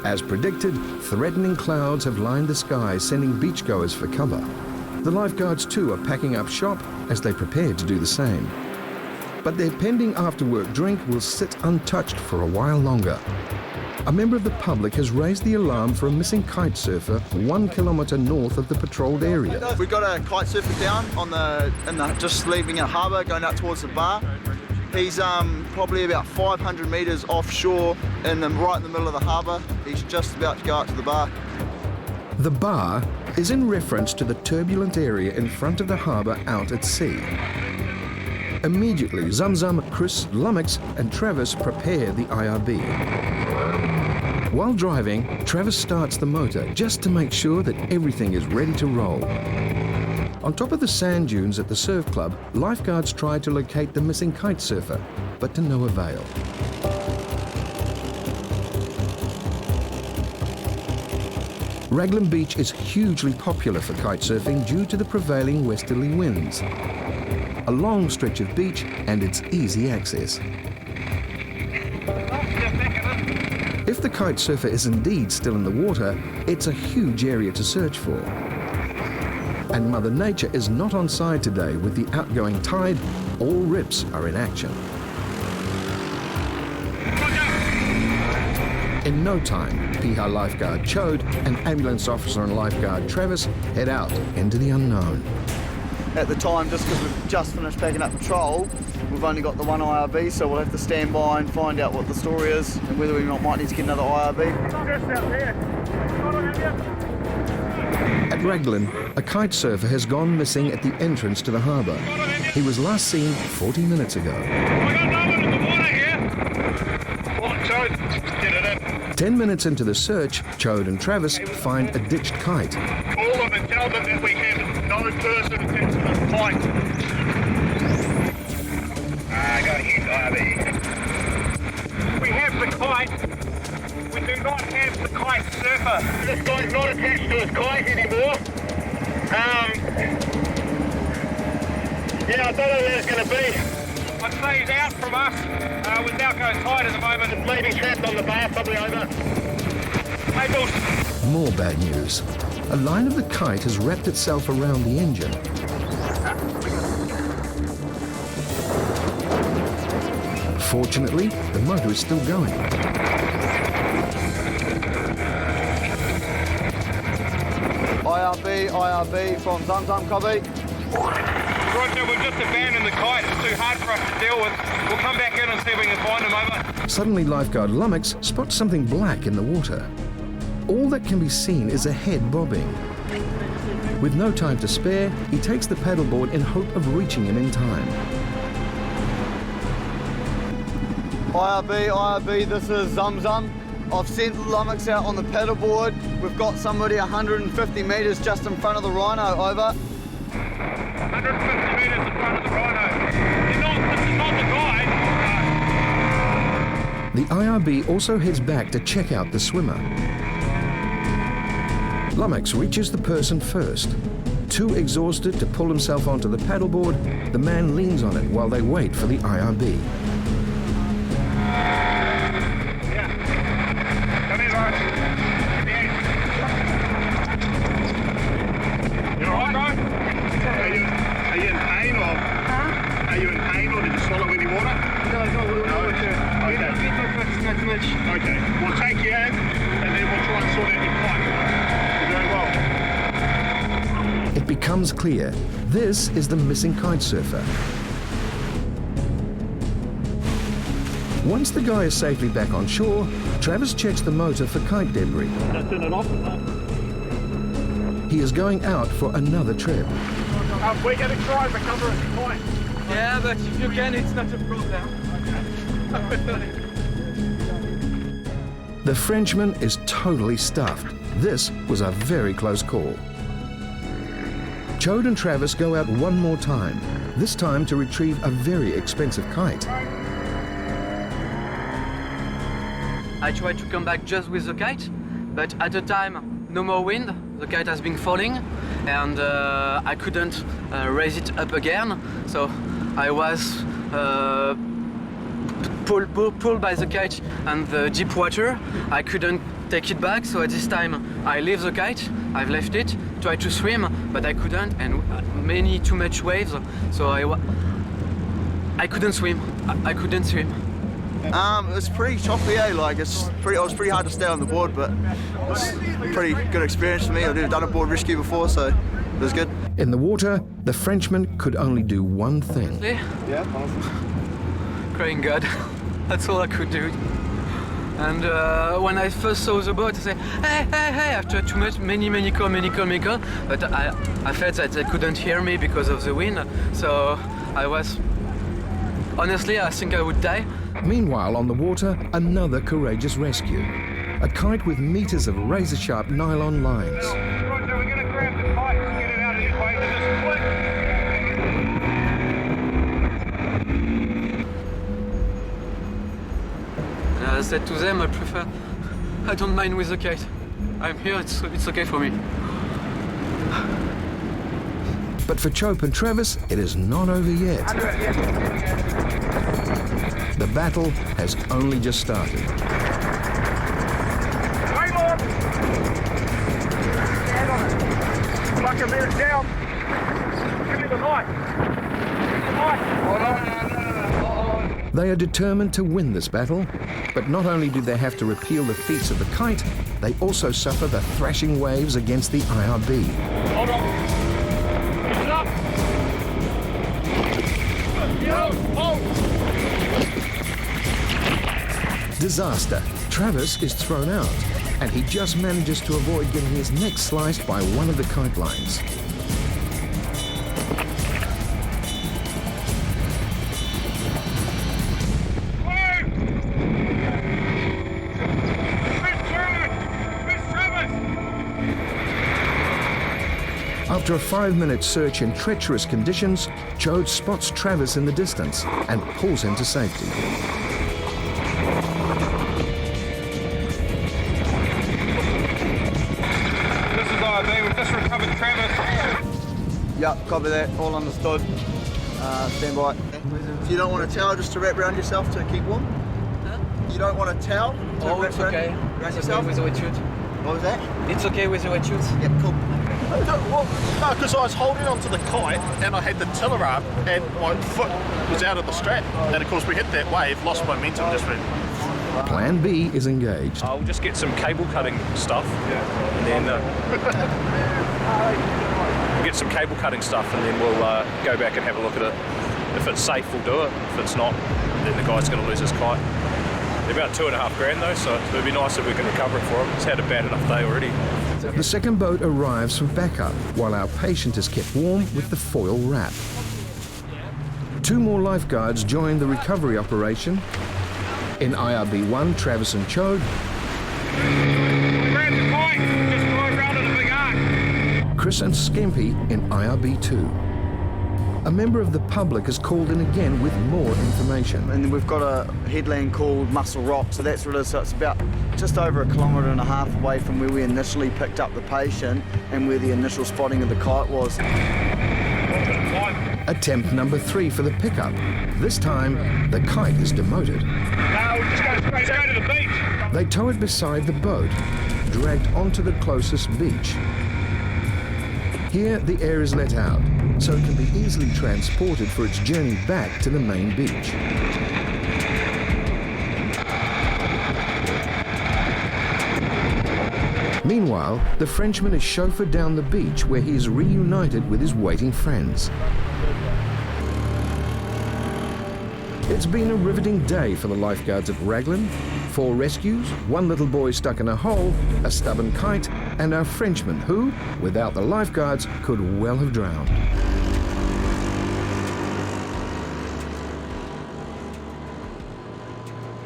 As predicted, threatening clouds have lined the sky, sending beachgoers for cover. The lifeguards too are packing up shop as they prepare to do the same. But their pending after-work drink will sit untouched for a while longer. A member of the public has raised the alarm for a missing kite surfer 1 kilometre north of the patrolled area. We got a kite surfer down just leaving a harbour, going out towards the bar. He's probably about 500 metres offshore, right in the middle of the harbour. He's just about to go out to the bar. The bar is in reference to the turbulent area in front of the harbour out at sea. Immediately, Zamzam, Chris, Lummox and Travis prepare the IRB. While driving, Travis starts the motor just to make sure that everything is ready to roll. On top of the sand dunes at the surf club, lifeguards try to locate the missing kite surfer, but to no avail. Raglan Beach is hugely popular for kite surfing due to the prevailing westerly winds. A long stretch of beach and its easy access. If the kite surfer is indeed still in the water, it's a huge area to search for. And Mother Nature is not on side today with the outgoing tide. All rips are in action. In no time, Piha lifeguard Chode and ambulance officer and lifeguard Travis head out into the unknown. At the time, just because we've just finished packing up patrol, we've only got the one IRB, so we'll have to stand by and find out what the story is and whether we might need to get another IRB. At Raglan, a kite surfer has gone missing at the entrance to the harbour. He was last seen 40 minutes ago. 10 minutes into the search, Chode and Travis find a ditched kite. Call them and tell them that we have no person attached to the kite. I got a huge IRB. We have the kite. We do not have the kite surfer. This guy's not attached to his kite anymore. Yeah, I don't know where it's going to be. I'd say he's out from us. Without going tight at the moment. It's maybe trapped on the bar, probably over. Hey, Bill. More bad news. A line of the kite has wrapped itself around the engine. Fortunately, the motor is still going. IRB from Zamzam, copy. Roger, we've just abandoned the kite. It's too hard for us to deal with. We'll come back in and see if we can find him, over. Suddenly, lifeguard Lummox spots something black in the water. All that can be seen is a head bobbing. With no time to spare, he takes the paddleboard in hope of reaching him in time. IRB, this is Zamzam. I've sent Lummox out on the paddleboard. We've got somebody 150 metres just in front of the rhino, over. 150 metres in front of the rhino. This is not the guy. The IRB also heads back to check out the swimmer. Lummox reaches the person first. Too exhausted to pull himself onto the paddleboard, the man leans on it while they wait for the IRB. Okay, we'll take you out and then we'll try and sort out your kite. Very well. It becomes clear, this is the missing kite surfer. Once the guy is safely back on shore, Travis checks the motor for kite debris. Just turn it off. He is going out for another trip. We're going to try and recover a kite. Yeah, but if you can, it's not a problem. Okay. The Frenchman is totally stuffed. This was a very close call. Chode and Travis go out one more time, this time to retrieve a very expensive kite. I tried to come back just with the kite, but at the time, no more wind. The kite has been falling, and I couldn't raise it up again. So I was pulled by the kite and the deep water. I couldn't take it back, so at this time I leave the kite. I've left it, tried to swim, but I couldn't, and too much waves, so I couldn't swim. I couldn't swim. It's pretty choppy, like it was pretty hard to stay on the board, but it was a pretty good experience for me. I've done a board rescue before, so it was good. In the water, the Frenchman could only do one thing. Yeah. Crying God. That's all I could do. And when I first saw the boat, I said, hey, after too much, many call. But I felt that they couldn't hear me because of the wind. So honestly, I think I would die. Meanwhile, on the water, another courageous rescue. A kite with meters of razor-sharp nylon lines. Right, so we're going to grab the kite and get it out of this way. And I said to them, I don't mind with the kite. I'm here, it's okay for me. But for Chope and Travis, it is not over yet. The battle has only just started. Hang on! Stand on it. Fucking let it down. Give me the knife. The knife. Hold on. They are determined to win this battle, but not only do they have to repeal the feats of the kite, they also suffer the thrashing waves against the IRB. Hold on. Lift it up. Disaster. Travis is thrown out, and he just manages to avoid getting his neck sliced by one of the kite lines. After a 5-minute search in treacherous conditions, Joe spots Travis in the distance and pulls him to safety. This is IB, we've just recovered Travis. Yep, copy that, all understood. Stand by. If you don't want a towel just to wrap around yourself to keep warm? Huh? You don't want a towel to Oh, wrap it's okay. around It's yourself? okay with the wetsuit. What was that? It's okay with the wetsuit. Yep, cool. Well, no, because I was holding onto the kite and I had the tiller up and my foot was out of the strap. And of course we hit that wave, lost momentum, just went. Plan B is engaged. I'll just get some cable cutting stuff, and then get some cable cutting stuff, and then we'll go back and have a look at it. If it's safe, we'll do it. If it's not, then the guy's going to lose his kite. They're about $2.5 though, so it'd be nice if we can recover it for him. He's had a bad enough day already. The second boat arrives for backup, while our patient is kept warm with the foil wrap. 2 more lifeguards join the recovery operation. In IRB 1, Travis and Chode. Grab the kite, just go around in a big arc. Chris and Skempy in IRB 2. A member of the public is called in again with more information. And then we've got a headland called Muscle Rock, so that's what it is. So it's about just over 1.5 kilometres away from where we initially picked up the patient and where the initial spotting of the kite was. Attempt number 3 for the pickup. This time, the kite is demoted. No, just go straight to the beach. They tow it beside the boat, dragged onto the closest beach. Here, the air is let out, so it can be easily transported for its journey back to the main beach. Meanwhile, the Frenchman is chauffeured down the beach where he is reunited with his waiting friends. It's been a riveting day for the lifeguards at Raglan. 4 rescues, 1 little boy stuck in a hole, a stubborn kite, and our Frenchman who, without the lifeguards, could well have drowned.